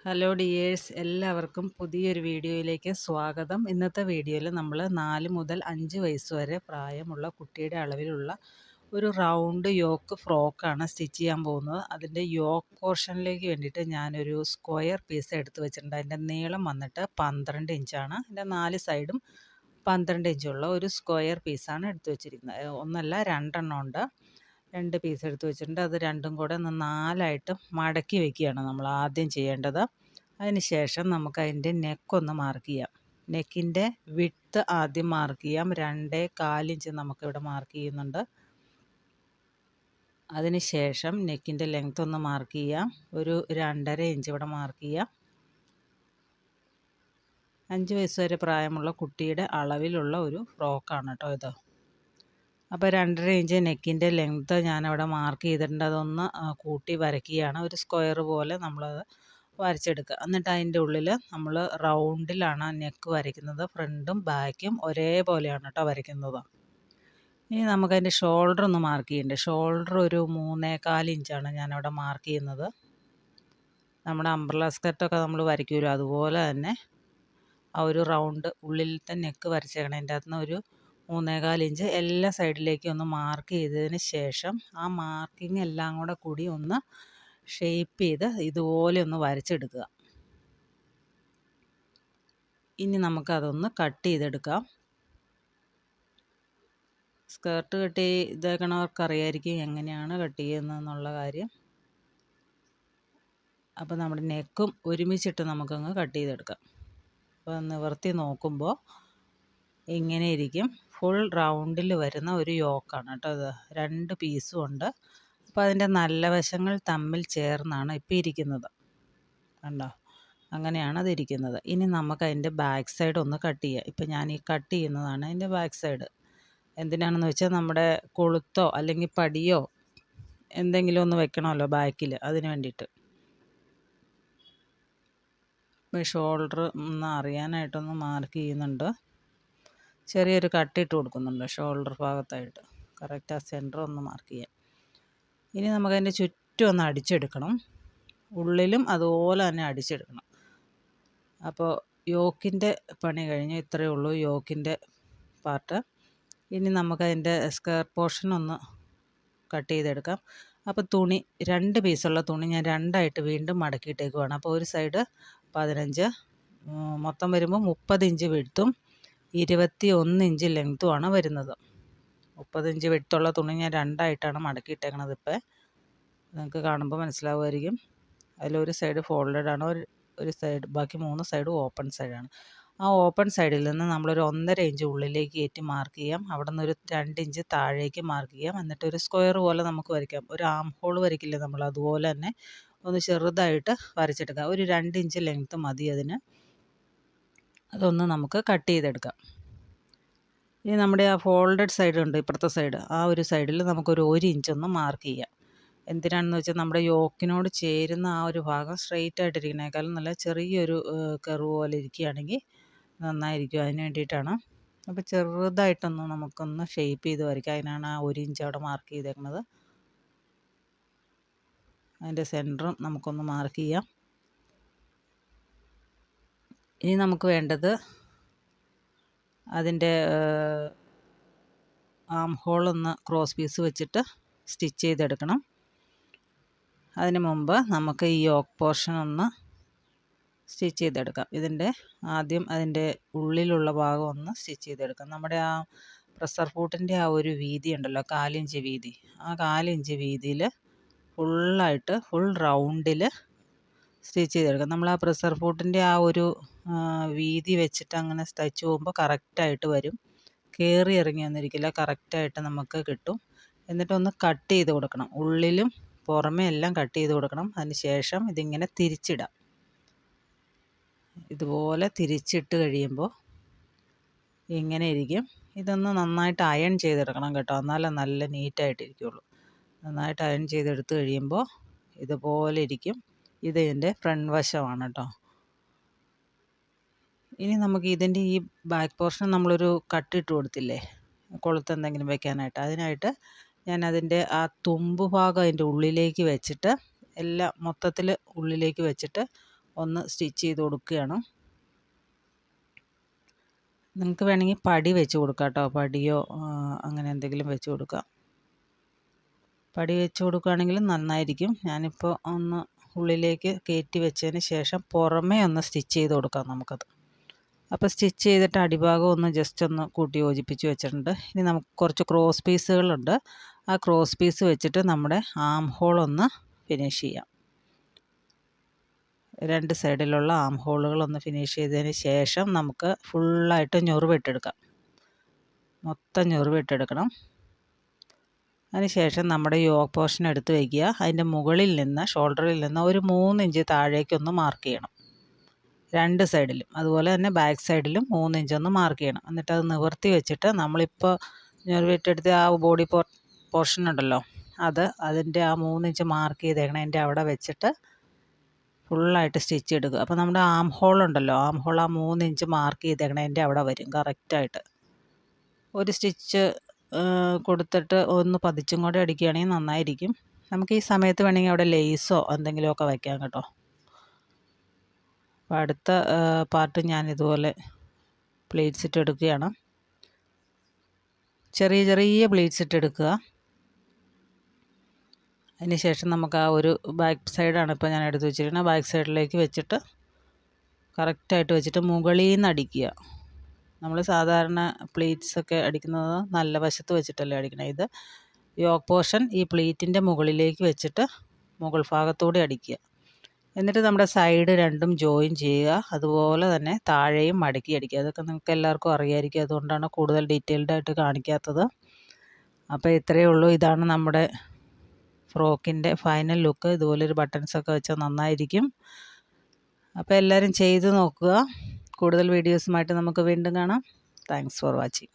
Hello dears, എല്ലാവർക്കും പുതിയൊരു വീഡിയോയിലേക്ക് സ്വാഗതം. ഇന്നത്തെ വീഡിയോയിൽ നമ്മൾ 4 മുതൽ 5 വയസ്സ് വരെ പ്രായമുള്ള കുട്ടിയുടെ അളവിലുള്ള ഒരു റൗണ്ട് യോക്ക് ഫ്രോക്കാണ് സ്റ്റിച്ച് ചെയ്യാൻ പോകുന്നത്. അതിൻ്റെ യോക്ക് പോർഷനിലേക്ക് വേണ്ടിയിട്ട് ഞാനൊരു സ്ക്വയർ പീസ് എടുത്ത് വെച്ചിട്ടുണ്ട്. അതിൻ്റെ നീളം വന്നിട്ട് 12 ഇഞ്ചാണ്. അതിൻ്റെ 4 സൈഡും 12 ഇഞ്ചുള്ള ഒരു സ്ക്വയർ പീസാണ് എടുത്ത് വെച്ചിരിക്കുന്നത്. ഒന്നല്ല, രണ്ടെണ്ണം ഉണ്ട്. 2 പീസ് എടുത്ത് വെച്ചിട്ടുണ്ട്. അത് രണ്ടും കൂടെ ഒന്ന് 4ആയിട്ട് മടക്കി വെക്കുകയാണ് നമ്മൾ ആദ്യം ചെയ്യേണ്ടത്. അതിന് ശേഷം നമുക്ക് അതിൻ്റെ നെക്കൊന്ന് മാർക്ക് ചെയ്യാം. നെക്കിൻ്റെ വിഡ്ത്ത് ആദ്യം മാർക്ക് ചെയ്യാം. 2.25 ഇഞ്ച് നമുക്കിവിടെ മാർക്ക് ചെയ്യുന്നുണ്ട്. അതിന് ശേഷം നെക്കിൻ്റെ ലെങ്ത് ഒന്ന് മാർക്ക് ചെയ്യാം. ഒരു 2.5 ഇഞ്ച് ഇവിടെ മാർക്ക് ചെയ്യാം. 5 വയസ്സ് വരെ പ്രായമുള്ള കുട്ടിയുടെ അളവിലുള്ള ഒരു ഫ്രോക്കാണ് കേട്ടോ ഇത്. അപ്പോൾ 2.5 ഇഞ്ച് നെക്കിൻ്റെ ലെങ്ത്ത് ഞാനവിടെ മാർക്ക് ചെയ്തിട്ടുണ്ട്. അതൊന്ന് കൂട്ടി വരയ്ക്കുകയാണ്. ഒരു സ്ക്വയർ പോലെ നമ്മളത് വരച്ചെടുക്കുക. എന്നിട്ട് അതിൻ്റെ ഉള്ളിൽ നമ്മൾ റൗണ്ടിലാണ് നെക്ക് വരയ്ക്കുന്നത്. ഫ്രണ്ടും ബാക്കും ഒരേപോലെയാണ് കേട്ടോ വരയ്ക്കുന്നത്. ഇനി നമുക്കതിൻ്റെ ഷോൾഡർ ഒന്ന് മാർക്ക് ചെയ്യേണ്ടത്. ഷോൾഡർ ഒരു 3.25 ഇഞ്ചാണ് ഞാനവിടെ മാർക്ക് ചെയ്യുന്നത്. നമ്മുടെ അംബ്രല സ്കർട്ടൊക്കെ നമ്മൾ വരയ്ക്കുമല്ലോ, അതുപോലെ തന്നെ ആ ഒരു റൗണ്ട് ഉള്ളിലത്തെ നെക്ക് വരച്ചേക്കണം. അതിൻ്റെ അകത്തുനിന്ന് ഒരു 3.25 ഇഞ്ച് എല്ലാ സൈഡിലേക്കും ഒന്ന് മാർക്ക് ചെയ്തതിന് ശേഷം ആ മാർക്കിങ് എല്ലാം കൂടി ഒന്ന് ഷേപ്പ് ചെയ്ത് ഇതുപോലെ ഒന്ന് വരച്ചെടുക്കുക. ഇനി നമുക്കതൊന്ന് കട്ട് ചെയ്തെടുക്കാം. സ്കേർട്ട് കട്ട് ചെയ്തേക്കണവർക്ക് അറിയായിരിക്കും എങ്ങനെയാണ് കട്ട് ചെയ്യുന്നതെന്നുള്ള കാര്യം. അപ്പോൾ നമ്മുടെ നെക്കും ഒരുമിച്ചിട്ട് നമുക്കങ്ങ് കട്ട് ചെയ്തെടുക്കാം. അപ്പോൾ നിവർത്തി നോക്കുമ്പോൾ ഇങ്ങനെ ഇരിക്കും. ഫുൾ റൗണ്ടിൽ വരുന്ന ഒരു യോക്കാണ് കേട്ടോ ഇത്. 2 പീസും ഉണ്ട്. അപ്പോൾ അതിൻ്റെ നല്ല വശങ്ങൾ തമ്മിൽ ചേർന്നാണ് ഇപ്പോൾ ഇരിക്കുന്നത്. കണ്ടോ? അങ്ങനെയാണ് അതിരിക്കുന്നത്. ഇനി നമുക്ക് അതിൻ്റെ ബാക്ക് സൈഡ് ഒന്ന് കട്ട് ചെയ്യാം. ഇപ്പം ഞാൻ ഈ കട്ട് ചെയ്യുന്നതാണ് അതിൻ്റെ ബാക്ക് സൈഡ്. എന്തിനാണെന്ന് വെച്ചാൽ നമ്മുടെ കൊളുത്തോ അല്ലെങ്കിൽ പടിയോ എന്തെങ്കിലും ഒന്ന് വെക്കണമല്ലോ ബാക്കിൽ, അതിന് വേണ്ടിയിട്ട്. ഇപ്പോൾ ഷോൾഡർ ഒന്ന് അറിയാനായിട്ടൊന്ന് മാർക്ക് ചെയ്യുന്നുണ്ട്. ചെറിയൊരു കട്ടിട്ട് കൊടുക്കുന്നുണ്ട് ഷോൾഡർ ഭാഗത്തായിട്ട്. കറക്റ്റ് ആ സെൻറ്റർ ഒന്ന് മാർക്ക് ചെയ്യാം. ഇനി നമുക്കതിൻ്റെ ചുറ്റും ഒന്ന് അടിച്ചെടുക്കണം. ഉള്ളിലും അതുപോലെ തന്നെ അടിച്ചെടുക്കണം. അപ്പോൾ യോക്കിൻ്റെ പണി കഴിഞ്ഞ് ഇത്രയേ ഉള്ളൂ യോക്കിൻ്റെ പാർട്ട്. ഇനി നമുക്കതിൻ്റെ സ്കേർട്ട് പോർഷൻ ഒന്ന് കട്ട് ചെയ്തെടുക്കാം. അപ്പോൾ തുണി 2 പീസുള്ള തുണി ഞാൻ 2ആയിട്ട് വീണ്ടും മടക്കിയിട്ടേക്കുവാണ്. അപ്പോൾ ഒരു സൈഡ് 15, മൊത്തം വരുമ്പോൾ 30 ഇഞ്ച് വിഡ്ത്തും 21 ഇഞ്ച് ലെങ്ത്തുമാണ് വരുന്നത്. 30 ഇഞ്ച് വിഡ്ത്തുള്ള തുണി ഞാൻ 2ആയിട്ടാണ് മടക്കിയിട്ടേക്കണത്. ഇപ്പോൾ നിങ്ങൾക്ക് കാണുമ്പോൾ മനസ്സിലാവുമായിരിക്കും. അതിലൊരു സൈഡ് ഫോൾഡഡ് ആണ്, ഒരു സൈഡ്, ബാക്കി 3 സൈഡും ഓപ്പൺ സൈഡാണ്. ആ ഓപ്പൺ സൈഡിൽ നിന്ന് നമ്മളൊരു 1.5 ഇഞ്ച് ഉള്ളിലേക്ക് കയറ്റി മാർക്ക് ചെയ്യാം. അവിടെ നിന്ന് ഒരു 2 ഇഞ്ച് താഴേക്ക് മാർക്ക് ചെയ്യാം. എന്നിട്ട് ഒരു സ്ക്വയർ പോലെ നമുക്ക് വരയ്ക്കാം. ഒരു ആം ഹോൾ വരയ്ക്കില്ലേ നമ്മൾ, അതുപോലെ തന്നെ ഒന്ന് ചെറുതായിട്ട് വരച്ചെടുക്കാം. ഒരു 2 ഇഞ്ച് ലെങ്ത്ത് മതി അതിന്. അതൊന്ന് നമുക്ക് കട്ട് ചെയ്തെടുക്കാം. ഇനി നമ്മുടെ ആ ഫോൾഡഡ് സൈഡ് ഉണ്ട്, ഇപ്പുറത്തെ സൈഡ്, ആ ഒരു സൈഡിൽ നമുക്കൊരു 1 ഇഞ്ചൊന്ന് മാർക്ക് ചെയ്യാം. എന്തിനാണെന്ന് വെച്ചാൽ നമ്മുടെ യോക്കിനോട് ചേരുന്ന ആ ഒരു ഭാഗം സ്ട്രെയിറ്റ് ആയിട്ടിരിക്കുന്നേക്കാളും നല്ല ചെറിയൊരു കർവ് പോലെ ഇരിക്കുകയാണെങ്കിൽ നന്നായിരിക്കും. അതിന് വേണ്ടിയിട്ടാണ്. അപ്പോൾ ചെറുതായിട്ടൊന്ന് നമുക്കൊന്ന് ഷേപ്പ് ചെയ്ത് വരയ്ക്കാം. അതിനാണ് ആ 1 ഇഞ്ച് അവിടെ മാർക്ക് ചെയ്തേക്കുന്നത്. അതിൻ്റെ സെൻറ്ററും നമുക്കൊന്ന് മാർക്ക് ചെയ്യാം. ഇനി നമുക്ക് വേണ്ടത് അതിൻ്റെ ആം ഹോളൊന്ന് ക്രോസ് പീസ് വെച്ചിട്ട് സ്റ്റിച്ച് ചെയ്തെടുക്കണം. അതിന് മുമ്പ് നമുക്ക് ഈ യോക്ക് പോർഷൻ ഒന്ന് സ്റ്റിച്ച് ചെയ്തെടുക്കാം. ആദ്യം അതിൻ്റെ ഉള്ളിലുള്ള ഭാഗം ഒന്ന് സ്റ്റിച്ച് ചെയ്തെടുക്കാം. നമ്മുടെ ആ പ്രഷർ ഫൂട്ടിൻ്റെ ആ ഒരു വീതി ഉണ്ടല്ലോ, 4 ഇഞ്ച് വീതി, ആ 4 ഇഞ്ച് വീതിയിൽ ഫുൾ റൗണ്ടിൽ സ്റ്റിച്ച് ചെയ്തെടുക്കാം. നമ്മൾ ആ പ്രഷർ ഫൂട്ടിൻ്റെ ആ ഒരു വീതി വെച്ചിട്ട് അങ്ങനെ തയ്ച്ച് പോകുമ്പോൾ കറക്റ്റായിട്ട് വരും. കയറി ഇറങ്ങി ഒന്നിരിക്കില്ല, കറക്റ്റായിട്ട് നമുക്ക് കിട്ടും. എന്നിട്ടൊന്ന് കട്ട് ചെയ്ത് കൊടുക്കണം. ഉള്ളിലും പുറമേ എല്ലാം കട്ട് ചെയ്ത് കൊടുക്കണം. അതിന് ശേഷം ഇതിങ്ങനെ തിരിച്ചിടാം. ഇതുപോലെ തിരിച്ചിട്ട് കഴിയുമ്പോൾ ഇങ്ങനെ ഇരിക്കും. ഇതൊന്ന് നന്നായിട്ട് അയൺ ചെയ്തെടുക്കണം കേട്ടോ, എന്നാലേ നല്ല നീറ്റായിട്ടിരിക്കുള്ളൂ. നന്നായിട്ട് അയൺ ചെയ്തെടുത്ത് കഴിയുമ്പോൾ ഇതുപോലെ ഇരിക്കും. ഇത് ഇതിൻ്റെ ഫ്രണ്ട് വശമാണ് കേട്ടോ. ഇനി നമുക്ക് ഇതിൻ്റെ ഈ ബാക്ക് പോർഷൻ നമ്മളൊരു കട്ടിട്ട് കൊടുത്തില്ലേ, കൊളുത്ത് എന്തെങ്കിലും വെക്കാനായിട്ട്. അതിനായിട്ട് ഞാൻ അതിൻ്റെ ആ തുമ്പ് ഭാഗം അതിൻ്റെ ഉള്ളിലേക്ക് വെച്ചിട്ട്, എല്ലാം മൊത്തത്തിൽ ഉള്ളിലേക്ക് വെച്ചിട്ട് ഒന്ന് സ്റ്റിച്ച് ചെയ്ത് കൊടുക്കുകയാണ്. നിങ്ങൾക്ക് വേണമെങ്കിൽ പടി വെച്ച് കൊടുക്കാം കേട്ടോ, പടിയോ അങ്ങനെ എന്തെങ്കിലും വെച്ച് കൊടുക്കാം. പടി വെച്ച് കൊടുക്കുകയാണെങ്കിൽ നന്നായിരിക്കും. ഞാനിപ്പോൾ ഒന്ന് ഉള്ളിലേക്ക് കയറ്റി വെച്ചതിന് ശേഷം പുറമേ ഒന്ന് സ്റ്റിച്ച് ചെയ്ത് കൊടുക്കാം നമുക്കത്. അപ്പോൾ സ്റ്റിച്ച് ചെയ്തിട്ട് അടിഭാഗം ഒന്ന് ജസ്റ്റ് ഒന്ന് കൂട്ടി യോജിപ്പിച്ച് വെച്ചിട്ടുണ്ട്. ഇനി നമുക്ക് കുറച്ച് ക്രോസ് പീസുകളുണ്ട്. ആ ക്രോസ് പീസ് വെച്ചിട്ട് നമ്മുടെ ആം ഹോൾ ഒന്ന് ഫിനിഷ് ചെയ്യാം. 2 സൈഡിലുള്ള ആം ഹോളുകളൊന്ന് ഫിനിഷ് ചെയ്തതിന് ശേഷം നമുക്ക് ഫുള്ളായിട്ട് ഞൊറിവിട്ടെടുക്കാം. മൊത്തം ഞൊറിവിട്ടെടുക്കണം. അതിന് ശേഷം നമ്മുടെ യോക്ക് പോർഷൻ എടുത്ത് വയ്ക്കുക. അതിൻ്റെ മുകളിൽ നിന്ന് ഷോൾഡറിൽ നിന്ന് ഒരു 3 ഇഞ്ച് താഴേക്കൊന്ന് മാർക്ക് ചെയ്യണം 2 സൈഡിലും. അതുപോലെ തന്നെ ബാക്ക് സൈഡിലും 3 ഇഞ്ചൊന്ന് മാർക്ക് ചെയ്യണം. എന്നിട്ട് അത് നിവർത്തി വെച്ചിട്ട് നമ്മളിപ്പോൾ ഞൊറിവിട്ടെടുത്ത ആ ബോഡി പോർഷൻ ഉണ്ടല്ലോ, അതിൻ്റെ ആ 3 ഇഞ്ച് മാർക്ക് ചെയ്തേക്കണതിൻ്റെ അവിടെ വെച്ചിട്ട് ഫുള്ളായിട്ട് സ്റ്റിച്ച് എടുക്കുക. അപ്പോൾ നമ്മുടെ ആം ഹോൾ ഉണ്ടല്ലോ, ആം ഹോൾ ആ 3 ഇഞ്ച് മാർക്ക് ചെയ്തേക്കണതിൻ്റെ അവിടെ വരും കറക്റ്റായിട്ട്. ഒരു സ്റ്റിച്ച് കൊടുത്തിട്ട് ഒന്ന് പതിച്ചും കൂടെ അടിക്കുകയാണെങ്കിൽ നന്നായിരിക്കും. നമുക്ക് ഈ സമയത്ത് വേണമെങ്കിൽ അവിടെ ലേസോ എന്തെങ്കിലുമൊക്കെ വയ്ക്കാം കേട്ടോ. അപ്പോൾ അടുത്ത പാർട്ട് ഞാൻ ഇതുപോലെ പ്ലീറ്റ്സ് ഇട്ടെടുക്കുകയാണ്. ചെറിയ ചെറിയ പ്ലീറ്റ്സ് ഇട്ടെടുക്കുക. അതിന് ശേഷം നമുക്ക് ആ ഒരു ബാക്ക് സൈഡാണ് ഇപ്പോൾ ഞാൻ എടുത്ത് വെച്ചിരിക്കുന്നത്. ബാക്ക് സൈഡിലേക്ക് വെച്ചിട്ട് കറക്റ്റായിട്ട് വെച്ചിട്ട് മുകളിൽ നിന്ന് അടിക്കുക. നമ്മൾ സാധാരണ പ്ലീറ്റ്സൊക്കെ അടിക്കുന്നത് നല്ല വശത്ത് വെച്ചിട്ടല്ലേ അടിക്കണം. ഇത് യോക്ക് പോർഷൻ ഈ പ്ലീറ്റിൻ്റെ മുകളിലേക്ക് വെച്ചിട്ട് മുകൾ ഭാഗത്തൂടെ അടിക്കുക. എന്നിട്ട് നമ്മുടെ സൈഡ് രണ്ടും ജോയിൻ ചെയ്യുക. അതുപോലെ തന്നെ താഴെയും മടക്കി അടിക്കുക. അതൊക്കെ നിങ്ങൾക്ക് എല്ലാവർക്കും അറിയാമായിരിക്കും, അതുകൊണ്ടാണ് കൂടുതൽ ഡീറ്റെയിൽഡായിട്ട് കാണിക്കാത്തത്. അപ്പോൾ ഇത്രയേ ഉള്ളൂ. ഇതാണ് നമ്മുടെ ഫ്രോക്കിൻ്റെ ഫൈനൽ ലുക്ക്. ഇതുപോലൊരു ബട്ടൺസൊക്കെ വെച്ചാൽ നന്നായിരിക്കും. അപ്പോൾ എല്ലാവരും ചെയ്ത് നോക്കുക. കൂടുതൽ വീഡിയോസുമായിട്ട് നമുക്ക് വീണ്ടും കാണാം. Thanks for watching.